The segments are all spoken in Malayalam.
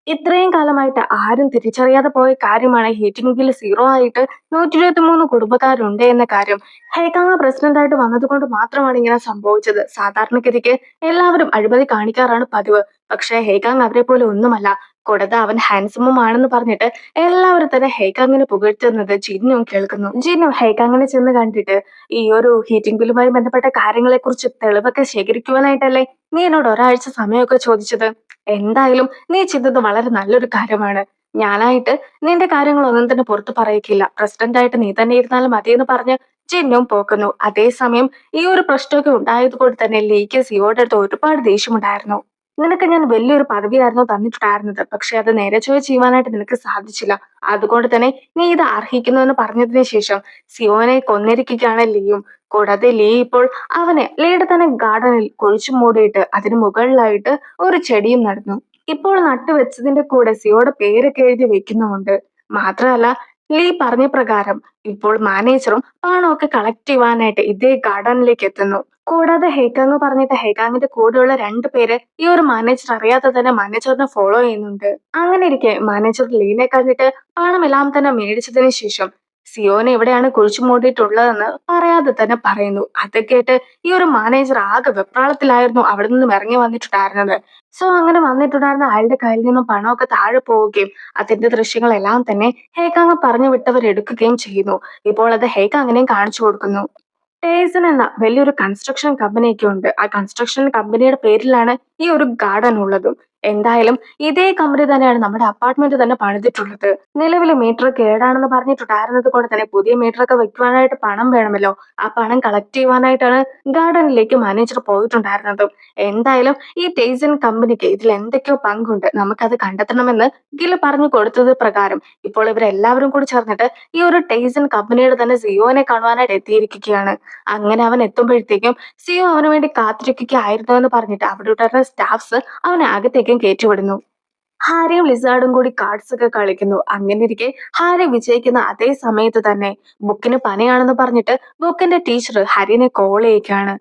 ഇത്രയും കാലമായിട്ട് ആരും തിരിച്ചറിയാതെ പോയ കാര്യമാണ് ഹീറ്റിംഗ് ബിൽ സീറോ ആയിട്ട് 123 കുടുംബക്കാരുണ്ട് എന്ന കാര്യം. ഹൈക്കങ്ങ് പ്രസിഡന്റായിട്ട് വന്നതുകൊണ്ട് മാത്രമാണ് ഇങ്ങനെ സംഭവിച്ചത്. സാധാരണഗതിക്ക് എല്ലാവരും അഴിമതി കാണിക്കാറാണ് പതിവ്. പക്ഷേ ഹേക്കാങ് അവരെ പോലെ ഒന്നുമല്ല. കൂടാതെ അവൻ ഹാൻഡ്സമും ആണെന്ന് പറഞ്ഞിട്ട് എല്ലാവരും തന്നെ ഹേക്കാങ്ങിനെ പുകഴ്ത്തുന്നത് ജിന്നും കേൾക്കുന്നു. ജിന്നും ഹേക്കാങ്ങിനെ ചെന്ന് കണ്ടിട്ട് ഈ ഒരു ഹീറ്റിംഗ് ബില്ലുമായി ബന്ധപ്പെട്ട കാര്യങ്ങളെക്കുറിച്ച് തെളിവൊക്കെ ശേഖരിക്കുവാനായിട്ടല്ലേ നീ എന്നോട് ഒരാഴ്ച സമയമൊക്കെ ചോദിച്ചത്. എന്തായാലും നീ ചെയ്തത് വളരെ നല്ലൊരു കാര്യമാണ്. ഞാനായിട്ട് നിന്റെ കാര്യങ്ങളൊന്നും തന്നെ പുറത്തു പറയിക്കില്ല. പ്രസിഡന്റായിട്ട് നീ തന്നെ ഇരുന്നാലും മതിയെന്ന് പറഞ്ഞ് ജിന്നും പോക്കുന്നു. അതേസമയം ഈ ഒരു പ്രശ്നമൊക്കെ ഉണ്ടായത് കൊണ്ട് തന്നെ ലീക്ക് സിയോയുടെ അടുത്ത് ഒരുപാട് ദേഷ്യമുണ്ടായിരുന്നു. നിനക്ക് ഞാൻ വലിയൊരു പദവിയായിരുന്നു തന്നിട്ടുണ്ടായിരുന്നത്. പക്ഷെ അത് നേരെ ചൊവ്വേ ചെയ്യുവാനായിട്ട് നിനക്ക് സാധിച്ചില്ല. അതുകൊണ്ട് തന്നെ നീ ഇത് അർഹിക്കുന്നു എന്ന് പറഞ്ഞതിന് ശേഷം സിയോനെ കൊന്നിരിക്കുകയാണ് ലീയും. കൂടാതെ ലീ ഇപ്പോൾ ലീയുടെ തന്നെ ഗാർഡനിൽ കുഴിച്ചു മൂടിയിട്ട് അതിന് മുകളിലായിട്ട് ഒരു ചെടിയും നടന്നു. ഇപ്പോൾ നട്ടുവെച്ചതിന്റെ കൂടെ സിയോയുടെ പേരൊക്കെ എഴുതി വെക്കുന്നുമുണ്ട്. മാത്രമല്ല ലീ പറഞ്ഞ പ്രകാരം ഇപ്പോൾ മാനേജറും പണമൊക്കെ കളക്ട് ചെയ്യുവാനായിട്ട് ഇതേ ഗാർഡനിലേക്ക് എത്തുന്നു. കൂടാതെ ഹേക്കാങ് പറഞ്ഞിട്ട് ഹേക്കാങ്ങിന്റെ കൂടെയുള്ള 2 പേര് ഈ ഒരു മാനേജർ അറിയാതെ തന്നെ മാനേജറിനെ ഫോളോ ചെയ്യുന്നുണ്ട്. അങ്ങനെ ഇരിക്കെ മാനേജർ ലീനെ കണ്ടിട്ട് പണമെല്ലാം തന്നെ മേടിച്ചതിന് ശേഷം സിയോനെ എവിടെയാണ് കുഴിച്ചു മൂടിയിട്ടുള്ളതെന്ന് പറയാതെ തന്നെ പറയുന്നു. അത് കേട്ട് ഈ ഒരു മാനേജർ ആകെ വെപ്രാളത്തിലായിരുന്നു അവിടെ നിന്നും ഇറങ്ങി വന്നിട്ടുണ്ടായിരുന്നത്. സോ അങ്ങനെ വന്നിട്ടുണ്ടായിരുന്ന അയാളുടെ കയ്യിൽ നിന്നും പണമൊക്കെ താഴെ പോവുകയും അതിന്റെ ദൃശ്യങ്ങളെല്ലാം തന്നെ ഹേക്കാങ് പറഞ്ഞു വിട്ടവർ എടുക്കുകയും ചെയ്യുന്നു. ഇപ്പോൾ അത് ഹേക്കാങ്ങിനെയും കാണിച്ചു കൊടുക്കുന്നു. ടേസൺ എന്ന വലിയൊരു കൺസ്ട്രക്ഷൻ കമ്പനിയൊക്കെ ഉണ്ട്. ആ കൺസ്ട്രക്ഷൻ കമ്പനിയുടെ പേരിലാണ് ഈ ഒരു ഗാർഡൻ ഉള്ളതും. എന്തായാലും ഇതേ കമ്പനി തന്നെയാണ് നമ്മുടെ അപ്പാർട്ട്മെന്റ് തന്നെ പണിതിട്ടുള്ളത്. നിലവിലെ മീറ്റർ കേടാണെന്ന് പറഞ്ഞിട്ടുണ്ടായിരുന്നത് കൊണ്ട് തന്നെ പുതിയ മീറ്റർ ഒക്കെ വെക്കുവാനായിട്ട് പണം വേണമല്ലോ. ആ പണം കളക്ട് ചെയ്യുവാനായിട്ടാണ് ഗാർഡനിലേക്ക് മാനേജർ പോയിട്ടുണ്ടായിരുന്നത്. എന്തായാലും ഈ ടേസൺ കമ്പനിക്ക് ഇതിൽ എന്തൊക്കെയോ പങ്കുണ്ട്, നമുക്കത് കണ്ടെത്തണമെന്ന് ഗിൽ പറഞ്ഞു കൊടുത്തത് പ്രകാരം ഇപ്പോൾ ഇവരെല്ലാവരും കൂടി ചേർന്നിട്ട് ഈ ഒരു ടേസൺ കമ്പനിയുടെ തന്നെ സിയോനെ കാണുവാനായിട്ട് എത്തിയിരിക്കുകയാണ്. അങ്ങനെ അവൻ എത്തുമ്പോഴത്തേക്കും സിയോ അവന് വേണ്ടി കാത്തിരിക്കുകയായിരുന്നു എന്ന് പറഞ്ഞിട്ട് അവിടെ ഉണ്ടായിരുന്ന സ്റ്റാഫ്സ് അവനെ അകത്തേക്കും കയറ്റിവിടുന്നു. ഹാരിയും ലിസാർഡും കൂടി കാർഡ്സ് ഒക്കെ കളിക്കുന്നു. അങ്ങനെ ഇരിക്കെ ഹാരി വിജയിക്കുന്ന അതേ സമയത്ത് തന്നെ ബുക്കിന് പനിയാണെന്ന് പറഞ്ഞിട്ട് ബുക്കിന്റെ ടീച്ചർ ഹരിനെ കോൾ ചെയ്യുകയാണ്.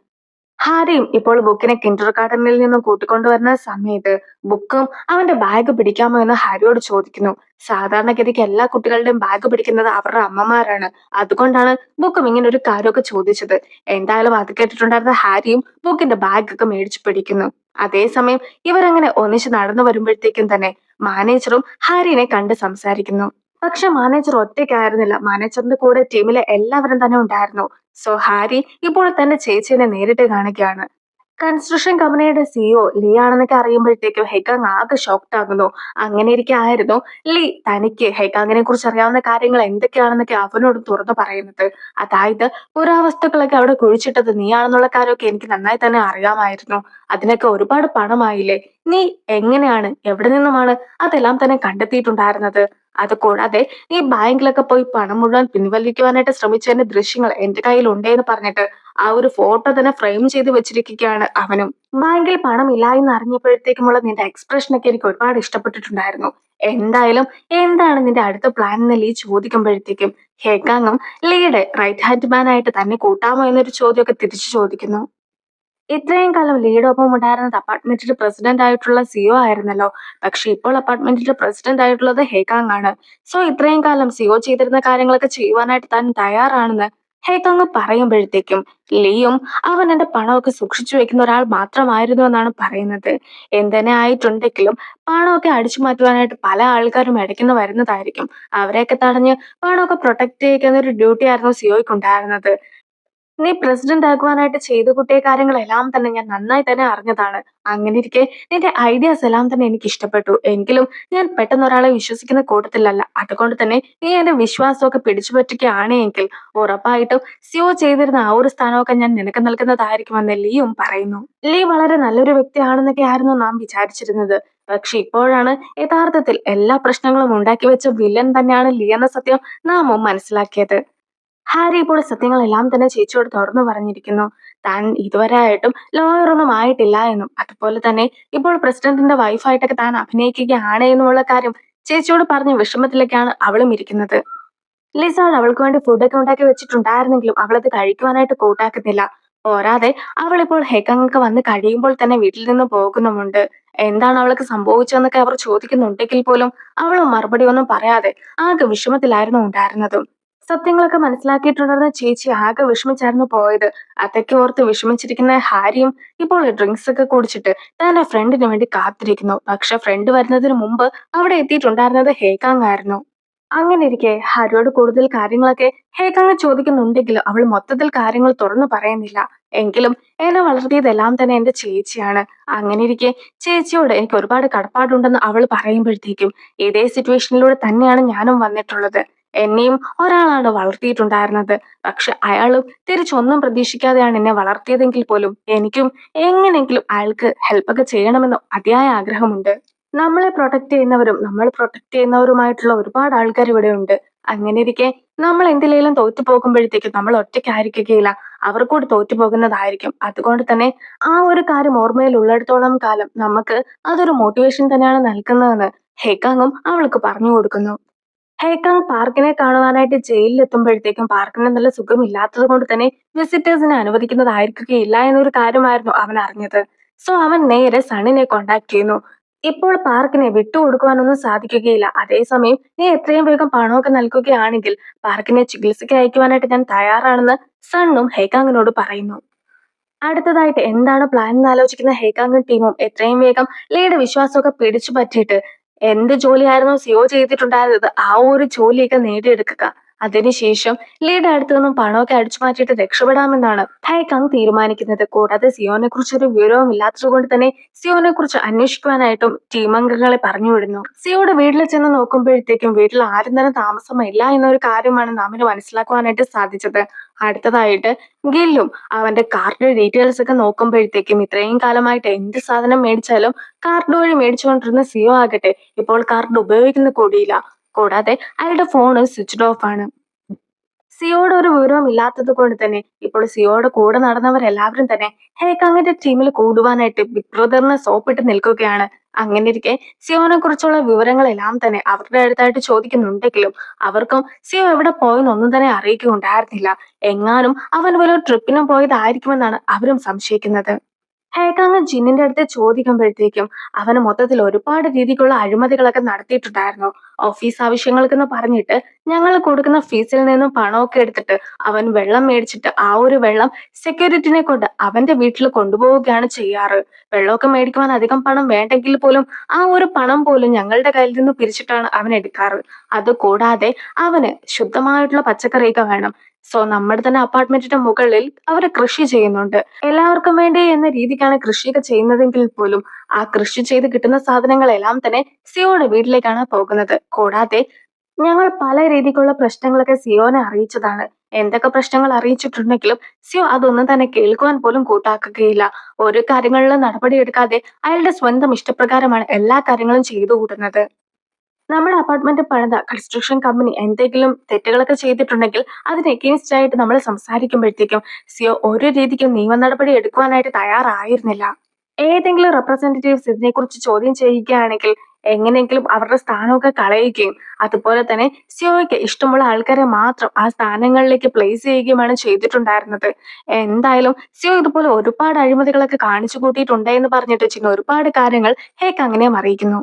ഹാരിയും ഇപ്പോൾ ബുക്കിനെ കിൻഡർ ഗാർഡനിൽ നിന്നും കൂട്ടിക്കൊണ്ടുവരുന്ന സമയത്ത് ബുക്കും അവന്റെ ബാഗ് പിടിക്കാമോ എന്ന് ഹാരിയോട് ചോദിക്കുന്നു. സാധാരണഗതിക്ക് എല്ലാ കുട്ടികളുടെയും ബാഗ് പിടിക്കുന്നത് അവരുടെ അമ്മമാരാണ്. അതുകൊണ്ടാണ് ബുക്കും ഇങ്ങനെ ഒരു കാര്യമൊക്കെ ചോദിച്ചത്. എന്തായാലും അത് കേട്ടിട്ടുണ്ടായിരുന്ന ഹാരിയും ബുക്കിന്റെ ബാഗ് ഒക്കെ മേടിച്ചു പിടിക്കുന്നു. അതേസമയം ഇവരങ്ങനെ ഒന്നിച്ച് നടന്നു വരുമ്പോഴത്തേക്കും തന്നെ മാനേജറും ഹാരിനെ കണ്ട് സംസാരിക്കുന്നു. പക്ഷെ മാനേജർ ഒറ്റയ്ക്കായിരുന്നില്ല. മാനേജറിന്റെ കൂടെ ടീമിലെ എല്ലാവരും തന്നെ ഉണ്ടായിരുന്നു. സോ ഹാരി ഇപ്പോൾ തന്റെ ചേച്ചീനെ നേരിട്ട് കാണുകയാണ്. കൺസ്ട്രക്ഷൻ കമ്പനിയുടെ സിഇഒ ലീ ആണെന്നൊക്കെ അറിയുമ്പോഴത്തേക്കും ഹെക്കാങ് ആകെ ഷോക്ഡ് ആകുന്നു. അങ്ങനെ ഇരിക്കായിരുന്നു ലീ തനിക്ക് ഹെക്കാങ്ങിനെ കുറിച്ച് അറിയാവുന്ന കാര്യങ്ങൾ എന്തൊക്കെയാണെന്നൊക്കെ അവനോട് തുറന്നു പറയുന്നത്. അതായത് പുരാവസ്തുക്കളൊക്കെ അവിടെ കുഴിച്ചിട്ടത് നീയാണെന്നുള്ള കാര്യമൊക്കെ എനിക്ക് നന്നായി തന്നെ അറിയാമായിരുന്നു. അതിനൊക്കെ ഒരുപാട് പണമായില്ലേ. നീ എങ്ങനെയാണ്, എവിടെ നിന്നുമാണ് അതെല്ലാം തന്നെ കണ്ടെത്തിയിട്ടുണ്ടായിരുന്നത്? അത് കൂടാതെ നീ ബാങ്കിലൊക്കെ പോയി പണം മുഴുവൻ പിൻവലിക്കുവാനായിട്ട് ശ്രമിച്ചതിന്റെ ദൃശ്യങ്ങൾ എന്റെ കയ്യിൽ ഉണ്ടേന്ന് പറഞ്ഞിട്ട് ആ ഒരു ഫോട്ടോ തന്നെ ഫ്രെയിം ചെയ്ത് വെച്ചിരിക്കുകയാണ് അവനും. ബാങ്കിൽ പണമില്ല എന്ന് അറിഞ്ഞപ്പോഴത്തേക്കുമുള്ള നിന്റെ എക്സ്പ്രഷൻ ഒക്കെ എനിക്ക് ഒരുപാട് ഇഷ്ടപ്പെട്ടിട്ടുണ്ടായിരുന്നു. എന്തായാലും എന്താണ് നിന്റെ അടുത്ത പ്ലാൻ എന്ന് ലീ ചോദിക്കുമ്പോഴത്തേക്കും ഹേക്കാങ്ങും ലീയുടെ റൈറ്റ് ഹാൻഡ് മാൻ ആയിട്ട് തന്നെ കൂട്ടാമോ എന്നൊരു ചോദ്യമൊക്കെ തിരിച്ചു ചോദിക്കുന്നു. ഇത്രയും കാലം ലീയുടെ ഒപ്പം ഉണ്ടായിരുന്നത് അപ്പാർട്ട്മെന്റിന്റെ പ്രസിഡന്റ് ആയിട്ടുള്ള സിഒ ആയിരുന്നല്ലോ. പക്ഷെ ഇപ്പോൾ അപ്പാർട്ട്മെന്റിന്റെ പ്രസിഡന്റ് ആയിട്ടുള്ളത് ഹേക്കാങ് ആണ്. സോ ഇത്രയും കാലം സിഒ ചെയ്തിരുന്ന കാര്യങ്ങളൊക്കെ ചെയ്യുവാനായിട്ട് താൻ തയ്യാറാണെന്ന് ഹേക്കാങ് പറയുമ്പോഴത്തേക്കും ലീയും അവൻ എന്റെ പണമൊക്കെ സൂക്ഷിച്ചു വെക്കുന്ന ഒരാൾ മാത്രമായിരുന്നു എന്നാണ് പറയുന്നത്. എന്തിനെ ആയിട്ടുണ്ടെങ്കിലും പണമൊക്കെ അടിച്ചു മാറ്റുവാനായിട്ട് പല ആൾക്കാരും ഇടയ്ക്കുന്ന വരുന്നതായിരിക്കും. അവരെയൊക്കെ തടഞ്ഞ് പണമൊക്കെ പ്രൊട്ടക്ട് ചെയ്യുന്ന ഒരു ഡ്യൂട്ടി ആയിരുന്നു സിഒയ്ക്ക് ഉണ്ടായിരുന്നത്. നീ പ്രസിഡന്റ് ആകുവാനായിട്ട് ചെയ്തു കൂട്ടിയ കാര്യങ്ങളെല്ലാം തന്നെ ഞാൻ നന്നായി തന്നെ അറിഞ്ഞതാണ്. അങ്ങനെ ഇരിക്കെ നിന്റെ ഐഡിയാസ് എല്ലാം തന്നെ എനിക്ക് ഇഷ്ടപ്പെട്ടു. എങ്കിലും ഞാൻ പെട്ടെന്ന് ഒരാളെ വിശ്വസിക്കുന്ന കൂട്ടത്തിലല്ല. അതുകൊണ്ട് തന്നെ നീ എന്റെ വിശ്വാസമൊക്കെ പിടിച്ചു പറ്റുകയാണ് എങ്കിൽ ഉറപ്പായിട്ടും സിഒ ചെയ്തിരുന്ന ആ ഒരു സ്ഥാനമൊക്കെ ഞാൻ നിനക്ക് നൽകുന്നതായിരിക്കുമെന്ന് ലീയും പറയുന്നു. ലീ വളരെ നല്ലൊരു വ്യക്തിയാണെന്നൊക്കെ ആയിരുന്നു നാം വിചാരിച്ചിരുന്നത്. പക്ഷെ ഇപ്പോഴാണ് യഥാർത്ഥത്തിൽ എല്ലാ പ്രശ്നങ്ങളും ഉണ്ടാക്കി വെച്ച വില്ലൻ തന്നെയാണ് ലീ എന്ന സത്യം നാമും മനസ്സിലാക്കിയത്. ഹാരി ഇപ്പോൾ സത്യങ്ങളെല്ലാം തന്നെ ചേച്ചിയോട് തുറന്നു പറഞ്ഞിരിക്കുന്നു. താൻ ഇതുവരെ ആയിട്ടും ലോയർ ഒന്നും ആയിട്ടില്ല എന്നും അതുപോലെ തന്നെ ഇപ്പോൾ പ്രസിഡന്റിന്റെ വൈഫായിട്ടൊക്കെ താൻ അഭിനയിക്കുകയാണ് എന്നുമുള്ള കാര്യം ചേച്ചിയോട് പറഞ്ഞ വിഷമത്തിലേക്കാണ് അവളും ഇരിക്കുന്നത്. ലിസാൾ അവൾക്ക് വേണ്ടി ഫുഡൊക്കെ ഉണ്ടാക്കി വെച്ചിട്ടുണ്ടായിരുന്നെങ്കിലും അവളത് കഴിക്കുവാനായിട്ട് കൂട്ടാക്കുന്നില്ല. പോരാതെ അവളിപ്പോൾ ഹെക്കങ്ങൊക്കെ വന്ന് കഴിയുമ്പോൾ തന്നെ വീട്ടിൽ നിന്ന് പോകുന്നുമുണ്ട്. എന്താണ് അവൾക്ക് സംഭവിച്ചതെന്നൊക്കെ അവർ ചോദിക്കുന്നുണ്ടെങ്കിൽ പോലും അവൾ മറുപടി ഒന്നും പറയാതെ ആകെ വിഷമത്തിലായിരുന്നു ഉണ്ടായിരുന്നത്. സത്യങ്ങളൊക്കെ മനസ്സിലാക്കിയിട്ടുണ്ടെന്ന ചേച്ചി ആകെ വിഷമിച്ചായിരുന്നു പോയത്. അതൊക്കെ ഓർത്ത് വിഷമിച്ചിരിക്കുന്ന ഹാരിയും ഇപ്പോൾ ഡ്രിങ്ക്സ് ഒക്കെ കുടിച്ചിട്ട് തന്റെ ഫ്രണ്ടിന് വേണ്ടി കാത്തിരിക്കുന്നു. പക്ഷെ ഫ്രണ്ട് വരുന്നതിന് മുമ്പ് അവിടെ എത്തിയിട്ടുണ്ടായിരുന്നത് ഹേക്കാങ് ആയിരുന്നു. അങ്ങനെ ഇരിക്കെ ഹാരിയോട് കൂടുതൽ കാര്യങ്ങളൊക്കെ ഹേക്കാങ് ചോദിക്കുന്നുണ്ടെങ്കിലും അവൾ മൊത്തത്തിൽ കാര്യങ്ങൾ തുറന്നു പറയുന്നില്ല. എങ്കിലും എന്നെ വളർത്തിയതെല്ലാം തന്നെ എന്റെ ചേച്ചിയാണ്. അങ്ങനെ ഇരിക്കെ ചേച്ചിയോട് എനിക്ക് ഒരുപാട് കടപ്പാടുണ്ടെന്ന് അവൾ പറയുമ്പോഴത്തേക്കും ഇതേ സിറ്റുവേഷനിലൂടെ തന്നെയാണ് ഞാനും വന്നിട്ടുള്ളത്. എന്നെയും ഒരാളാണ് വളർത്തിയിട്ടുണ്ടായിരുന്നത്. പക്ഷെ അയാളും തിരിച്ചൊന്നും പ്രതീക്ഷിക്കാതെയാണ് എന്നെ വളർത്തിയതെങ്കിൽ പോലും എനിക്കും എങ്ങനെയെങ്കിലും അയാൾക്ക് ഹെൽപ്പൊക്കെ ചെയ്യണമെന്ന് അതിയായ ആഗ്രഹമുണ്ട്. നമ്മളെ പ്രൊട്ടക്ട് ചെയ്യുന്നവരും നമ്മൾ പ്രൊട്ടക്ട് ചെയ്യുന്നവരുമായിട്ടുള്ള ഒരുപാട് ആൾക്കാർ ഇവിടെ ഉണ്ട്. അങ്ങനെ ഇരിക്കെ നമ്മൾ എന്തിലേലും തോറ്റു പോകുമ്പോഴത്തേക്കും നമ്മൾ ഒറ്റയ്ക്കായിരിക്കുകയില്ല, അവർ കൂടി തോറ്റു പോകുന്നതായിരിക്കും. അതുകൊണ്ട് തന്നെ ആ ഒരു കാര്യം ഓർമ്മയിൽ ഉള്ളിടത്തോളം കാലം നമുക്ക് അതൊരു മോട്ടിവേഷൻ തന്നെയാണ് നൽകുന്നതെന്ന് ഹേക്കാങ്ങും അവൾക്ക് പറഞ്ഞു കൊടുക്കുന്നു. ഹേക്കാങ് പാർക്കിനെ കാണുവാനായിട്ട് ജയിലിൽ എത്തുമ്പോഴത്തേക്കും പാർക്കിന് നല്ല സുഖമില്ലാത്തത് കൊണ്ട് തന്നെ വിസിറ്റേഴ്സിനെ അനുവദിക്കുന്നതായിരിക്കുകയില്ല എന്നൊരു കാര്യമായിരുന്നു അവൻ അറിഞ്ഞത്. സോ അവൻ നേരെ സണ്ണിനെ കോണ്ടാക്ട് ചെയ്യുന്നു. ഇപ്പോൾ പാർക്കിനെ വിട്ടുകൊടുക്കുവാനൊന്നും സാധിക്കുകയില്ല. അതേസമയം നീ എത്രയും വേഗം പണമൊക്കെ നൽകുകയാണെങ്കിൽ പാർക്കിനെ ചികിത്സയ്ക്ക് അയക്കുവാനായിട്ട് ഞാൻ തയ്യാറാണെന്ന് സണ്ണും ഹേക്കാങ്ങിനോട് പറയുന്നു. അടുത്തതായിട്ട് എന്താണ് പ്ലാൻ എന്ന് ആലോചിക്കുന്ന ഹേക്കാങ്ങും ടീമും എത്രയും വേഗം ലീയുടെ വിശ്വാസമൊക്കെ പിടിച്ചു പറ്റിയിട്ട് എന്ത് ജോലിയായിരുന്നോ സിഒ ചെയ്തിട്ടുണ്ടായിരുന്നത് ആ ഒരു ജോലിയൊക്കെ നേടിയെടുക്കുക. അതിനുശേഷം ലീയുടെ അടുത്ത് നിന്നും പണമൊക്കെ അടിച്ചു മാറ്റിയിട്ട് രക്ഷപ്പെടാമെന്നാണ് ഹൈക്കാങ് തീരുമാനിക്കുന്നത്. കൂടാതെ സിയോനെ കുറിച്ച് ഒരു വിവരവും ഇല്ലാത്തത് കൊണ്ട് തന്നെ സിയോനെ കുറിച്ച് അന്വേഷിക്കുവാനായിട്ടും ടീം അംഗങ്ങളെ പറഞ്ഞു വിടുന്നു. സിയോയുടെ വീട്ടിൽ ചെന്ന് നോക്കുമ്പോഴത്തേക്കും വീട്ടിൽ ആരും തന്നെ താമസമില്ല എന്നൊരു കാര്യമാണ് നാമിന് മനസ്സിലാക്കുവാനായിട്ട് സാധിച്ചത്. അടുത്തതായിട്ട് ഗില്ലും അവന്റെ കാർഡ് ഡീറ്റെയിൽസ് ഒക്കെ നോക്കുമ്പോഴത്തേക്കും ഇത്രയും കാലമായിട്ട് എന്ത് സാധനം മേടിച്ചാലും കാർഡ് വഴി മേടിച്ചുകൊണ്ടിരുന്ന സിഒ ആകട്ടെ ഇപ്പോൾ കാർഡ് ഉപയോഗിക്കുന്ന കൂടിയില്ല. കൂടാതെ അയാളുടെ ഫോണ് സ്വിച്ച്ഡ് ഓഫ് ആണ്. സിയോയുടെ ഒരു വിവരവും ഇല്ലാത്തത് കൊണ്ട് തന്നെ ഇപ്പോൾ സിയോയുടെ കൂടെ നടന്നവരെല്ലാവരും തന്നെ ഹേക്കാങ്ങിന്റെ ടീമിൽ കൂടുവാനായിട്ട് ബിഗ് ബ്രദറിനെ സോപ്പിട്ട് നിൽക്കുകയാണ്. അങ്ങനെ ഇരിക്കെ സിയോനെ കുറിച്ചുള്ള വിവരങ്ങളെല്ലാം തന്നെ അവരുടെ അടുത്തായിട്ട് ചോദിക്കുന്നുണ്ടെങ്കിലും അവർക്കും സിയോ എവിടെ പോയെന്നൊന്നും തന്നെ അറിയിക്കുകയുണ്ടായിരുന്നില്ല. എങ്ങാനും അവൻ വല്ല ട്രിപ്പിനും പോയതായിരിക്കുമെന്നാണ് അവരും സംശയിക്കുന്നത്. ഹേക്കാങ് ജിന്നിന്റെ അടുത്ത് ചോദിക്കുമ്പോഴത്തേക്കും അവന് മൊത്തത്തിൽ ഒരുപാട് രീതിക്കുള്ള അഴിമതികളൊക്കെ നടത്തിയിട്ടുണ്ടായിരുന്നു. ഓഫീസ് ആവശ്യങ്ങൾക്കെന്ന് പറഞ്ഞിട്ട് ഞങ്ങൾ കൊടുക്കുന്ന ഫീസിൽ നിന്നും പണമൊക്കെ എടുത്തിട്ട് അവൻ വെള്ളം മേടിച്ചിട്ട് ആ ഒരു വെള്ളം സെക്യൂരിറ്റിനെ കൊണ്ട് അവന്റെ വീട്ടിൽ കൊണ്ടുപോവുകയാണ് ചെയ്യാറ്. വെള്ളമൊക്കെ മേടിക്കുവാൻ അധികം പണം വേണ്ടെങ്കിൽ പോലും ആ ഒരു പണം പോലും ഞങ്ങളുടെ കയ്യിൽ നിന്ന് പിരിച്ചിട്ടാണ് അവൻ എടുക്കാറ്. അത് കൂടാതെ അവന് ശുദ്ധമായിട്ടുള്ള പച്ചക്കറിയൊക്കെ വേണം. സോ നമ്മുടെ തന്നെ അപ്പാർട്ട്മെന്റിന്റെ മുകളിൽ അവര് കൃഷി ചെയ്യുന്നുണ്ട്. എല്ലാവർക്കും വേണ്ടി എന്ന രീതിക്കാണ് കൃഷിയൊക്കെ ചെയ്യുന്നതെങ്കിൽ പോലും ആ കൃഷി ചെയ്ത് കിട്ടുന്ന സാധനങ്ങളെല്ലാം തന്നെ സിയോയുടെ വീട്ടിലേക്കാണ് പോകുന്നത്. കൂടാതെ ഞങ്ങൾ പല രീതിക്കുള്ള പ്രശ്നങ്ങളൊക്കെ സിയോനെ അറിയിച്ചതാണ്. എന്തൊക്കെ പ്രശ്നങ്ങൾ അറിയിച്ചിട്ടുണ്ടെങ്കിലും സിയോ അതൊന്നും തന്നെ കേൾക്കുവാൻ പോലും കൂട്ടാക്കുകയില്ല. ഓരോ കാര്യങ്ങളിലും നടപടിയെടുക്കാതെ അയാളുടെ സ്വന്തം ഇഷ്ടപ്രകാരമാണ് എല്ലാ കാര്യങ്ങളും ചെയ്തു കൂട്ടുന്നത്. നമ്മുടെ അപ്പാർട്ട്മെന്റ് പണിത കൺസ്ട്രക്ഷൻ കമ്പനി എന്തെങ്കിലും തെറ്റുകളൊക്കെ ചെയ്തിട്ടുണ്ടെങ്കിൽ അതിന് എഗെയിൻസ്റ്റ് ആയിട്ട് നമ്മൾ സംസാരിക്കുമ്പോഴത്തേക്കും സിഒ ഒരു രീതിക്കും നിയമ നടപടി എടുക്കുവാനായിട്ട് തയ്യാറായിരുന്നില്ല. ഏതെങ്കിലും റെപ്രസെന്റേറ്റീവ്സ് ഇതിനെക്കുറിച്ച് ചോദ്യം ചെയ്യുകയാണെങ്കിൽ എങ്ങനെയെങ്കിലും അവരുടെ സ്ഥാനമൊക്കെ കളയുകയും അതുപോലെ തന്നെ സിഒയ്ക്ക് ഇഷ്ടമുള്ള ആൾക്കാരെ മാത്രം ആ സ്ഥാനങ്ങളിലേക്ക് പ്ലേസ് ചെയ്യുകയുമാണ് ചെയ്തിട്ടുണ്ടായിരുന്നത്. എന്തായാലും സിഒ ഇതുപോലെ ഒരുപാട് അഴിമതികളൊക്കെ കാണിച്ചു കൂട്ടിയിട്ടുണ്ട് എന്ന് പറഞ്ഞിട്ട് ചിന്ന ഒരുപാട് കാര്യങ്ങൾ ഹേക്ക് അങ്ങനെ അറിയിക്കുന്നു.